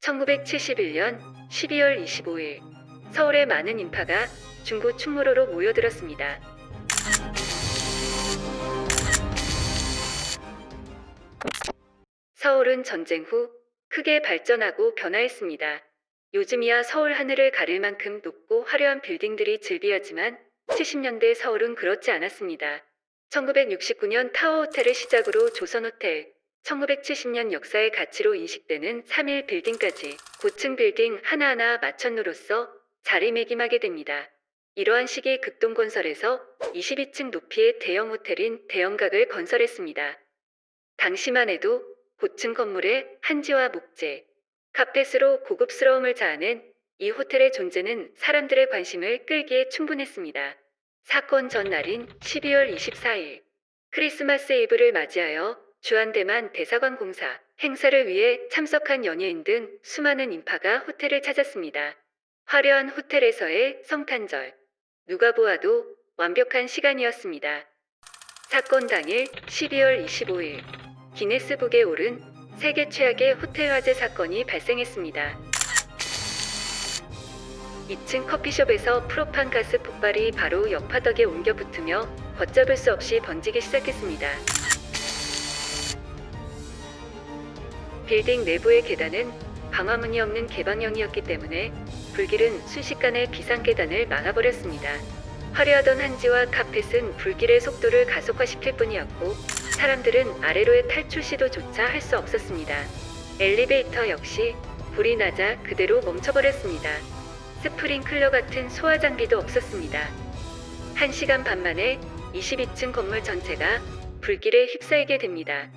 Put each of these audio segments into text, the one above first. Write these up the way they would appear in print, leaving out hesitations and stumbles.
1971년 12월 25일 서울의 많은 인파가 중구 충무로로 모여들었습니다. 서울은 전쟁 후 크게 발전하고 변화했습니다. 요즘이야 서울 하늘을 가릴 만큼 높고 화려한 빌딩들이 즐비하지만 70년대 서울은 그렇지 않았습니다. 1969년 타워호텔을 시작으로 조선호텔, 1970년 역사의 가치로 인식되는 3일 빌딩까지 고층 빌딩 하나하나 마천루로서 자리매김하게 됩니다. 이러한 시기 극동건설에서 22층 높이의 대형 호텔인 대형각을 건설했습니다. 당시만 해도 고층 건물에 한지와 목재, 카펫으로 고급스러움을 자아낸 이 호텔의 존재는 사람들의 관심을 끌기에 충분했습니다. 사건 전날인 12월 24일 크리스마스 이브를 맞이하여 주한대만 대사관 공사 행사를 위해 참석한 연예인 등 수많은 인파가 호텔을 찾았습니다. 화려한 호텔에서의 성탄절, 누가 보아도 완벽한 시간이었습니다. 사건 당일 12월 25일 기네스북에 오른 세계 최악의 호텔 화재 사건이 발생했습니다. 2층 커피숍에서 프로판 가스 폭발이 바로 옆화덕에 옮겨 붙으며 걷잡을 수 없이 번지기 시작했습니다. 빌딩 내부의 계단은 방화문이 없는 개방형이었기 때문에 불길은 순식간에 비상계단을 막아버렸습니다. 화려하던 한지와 카펫은 불길의 속도를 가속화시킬 뿐이었고 사람들은 아래로의 탈출 시도조차 할 수 없었습니다. 엘리베이터 역시 불이 나자 그대로 멈춰버렸습니다. 스프링클러 같은 소화 장비도 없었습니다. 1시간 반 만에 22층 건물 전체가 불길에 휩싸이게 됩니다.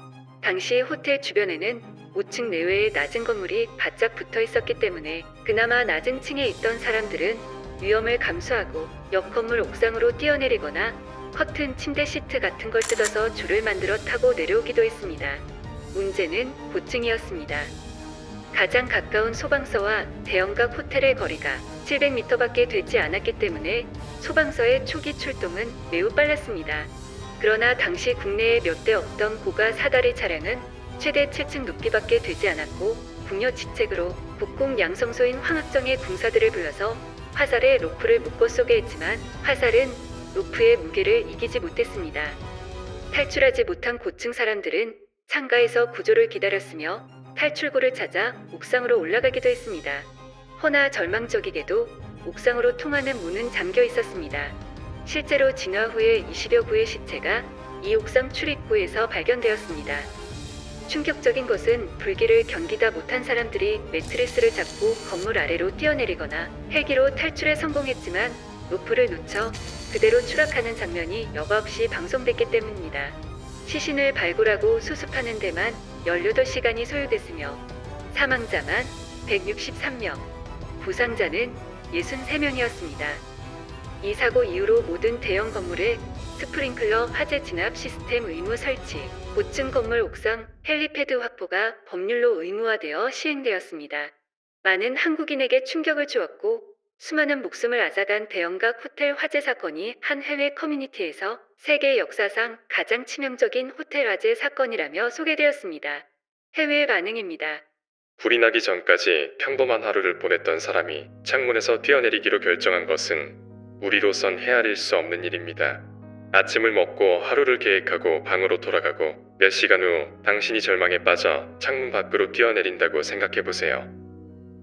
당시 호텔 주변에는 5층 내외의 낮은 건물이 바짝 붙어 있었기 때문에 그나마 낮은 층에 있던 사람들은 위험을 감수하고 옆 건물 옥상으로 뛰어내리거나 커튼, 침대 시트 같은 걸 뜯어서 줄을 만들어 타고 내려오기도 했습니다. 문제는 고층이었습니다. 가장 가까운 소방서와 대형각 호텔의 거리가 700m밖에 되지 않았기 때문에 소방서의 초기 출동은 매우 빨랐습니다. 그러나 당시 국내에 몇 대 없던 고가 사다리 차량은 최대 7층 높이밖에 되지 않았고 궁여지책으로 국공 양성소인 황학정의 궁사들을 불러서 화살에 로프를 묶어 쏘게 했지만 화살은 로프의 무게를 이기지 못했습니다. 탈출하지 못한 고층 사람들은 창가에서 구조를 기다렸으며 탈출구를 찾아 옥상으로 올라가기도 했습니다. 허나 절망적이게도 옥상으로 통하는 문은 잠겨 있었습니다. 실제로 진화 후에 20여 구의 시체가 이 옥상 출입구에서 발견되었습니다. 충격적인 것은 불길을 견디다 못한 사람들이 매트리스를 잡고 건물 아래로 뛰어내리거나 헬기로 탈출에 성공했지만 로프를 놓쳐 그대로 추락하는 장면이 여과없이 방송됐기 때문입니다. 시신을 발굴하고 수습하는 데만 18시간이 소요됐으며 사망자만 163명, 부상자는 63명이었습니다. 이 사고 이후로 모든 대형 건물에 스프링클러 화재 진압 시스템 의무 설치, 고층 건물 옥상 헬리패드 확보가 법률로 의무화되어 시행되었습니다. 많은 한국인에게 충격을 주었고 수많은 목숨을 앗아간 대형각 호텔 화재 사건이 한 해외 커뮤니티에서 세계 역사상 가장 치명적인 호텔 화재 사건이라며 소개되었습니다. 해외 반응입니다. 불이 나기 전까지 평범한 하루를 보냈던 사람이 창문에서 뛰어내리기로 결정한 것은 우리로선 헤아릴 수 없는 일입니다. 아침을 먹고 하루를 계획하고 방으로 돌아가고 몇 시간 후 당신이 절망에 빠져 창문 밖으로 뛰어내린다고 생각해보세요.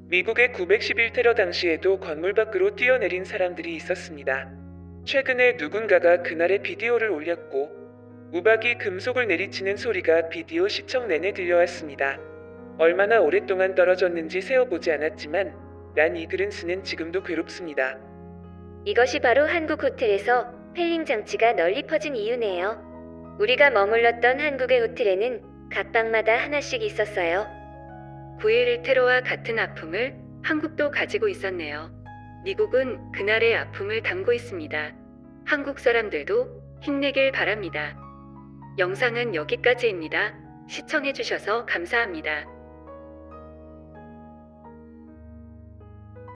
미국의 911 테러 당시에도 건물 밖으로 뛰어내린 사람들이 있었습니다. 최근에 누군가가 그날의 비디오를 올렸고 우박이 금속을 내리치는 소리가 비디오 시청 내내 들려왔습니다. 얼마나 오랫동안 떨어졌는지 세어보지 않았지만 난 이 글은 쓰는 지금도 괴롭습니다. 이것이 바로 한국 호텔에서 펠링 장치가 널리 퍼진 이유네요. 우리가 머물렀던 한국의 호텔에는 각 방마다 하나씩 있었어요. 9.11 테러와 같은 아픔을 한국도 가지고 있었네요. 미국은 그날의 아픔을 담고 있습니다. 한국 사람들도 힘내길 바랍니다. 영상은 여기까지입니다. 시청해주셔서 감사합니다.